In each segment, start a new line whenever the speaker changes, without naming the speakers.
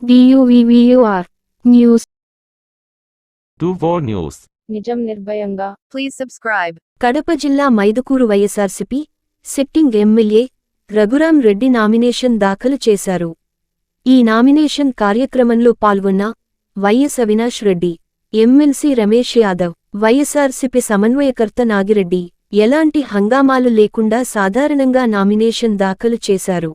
DUVVUR news
24 News.
నిజం నిర్భయంగా.
Please subscribe.
Kadapa జిల్లా Mydukur YSRCP sitting MLA Raghuram Reddy nomination దాఖలు చేశారు. ఈ నామినేషన్ కార్యక్రమంలో పాల్గొన్న వైఎస్ అవినాష్ రెడ్డి, ఎమ్మెల్సీ రమేష్ యాదవ్, వైఎస్ఆర్సీపీ సమన్వయకర్త నాగిరెడ్డి ఎలాంటి హంగామాలు లేకుండా సాధారణంగా నామినేషన్ దాఖలు చేశారు.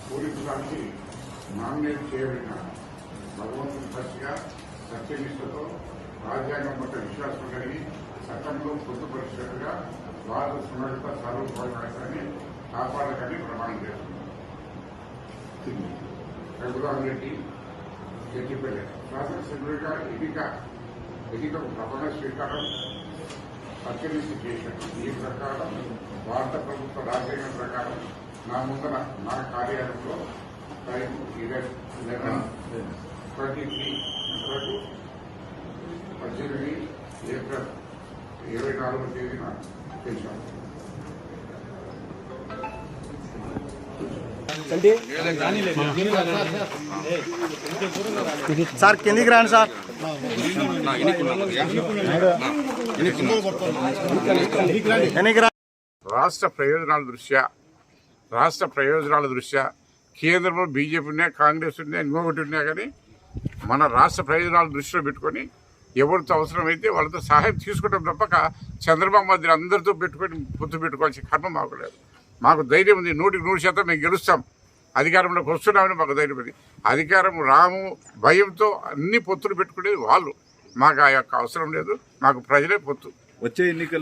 పోలీసులకి నామినేట్ చేయబడిన భగవంతుని పచ్చిగా సత్యనిష్టతో రాజ్యాంగం పట్ల విశ్వాసం కలిగి చట్టంలో పొందుపరిచినట్టుగా వారు సునడిత సార్వభౌమాన్ని కాపాడకని ప్రమాణం చేస్తున్నారు. రఘురాం రెడ్డి చెట్టిపల్లి శాసనసభ్యుడిగా ఎన్నికకు ప్రమాణ స్వీకారం సత్యనిష్ట చేశారు. ఈ ప్రకారం భారత ప్రభుత్వ రాజ్యాంగం ప్రకారం నా ముందర నా కార్యాలయంలో టైం 11:23 గంటలకు 18 ఏప్రిల్ 24వ తేదీన తెలిసాను.
సార్ కిందికి రాండి సార్.
రాష్ట్ర ప్రయోజనాల దృష్ట్యా కేంద్రంలో బీజేపీ ఉన్నా, కాంగ్రెస్ ఉన్నా, ఇంకొకటి ఉన్నా కానీ మన రాష్ట్ర ప్రయోజనాల దృష్టిలో పెట్టుకొని ఎవరితో అవసరమైతే వాళ్ళతో సహాయం తీసుకుంటాం తప్పక చంద్రబాబు మధ్య అందరితో పెట్టుకొని పొత్తు పెట్టుకోవాల్సిన కర్మ మాకు లేదు. మాకు ధైర్యం ఉంది, 100% మేము గెలుస్తాం. అధికారంలోకి వస్తున్నామని మాకు ధైర్యం ఉంది. అధికారం రాము భయంతో అన్ని పొత్తులు పెట్టుకునేది వాళ్ళు. మాకు ఆ యొక్క అవసరం లేదు. మాకు ప్రజలే పొత్తు.
వచ్చే ఎన్నికలు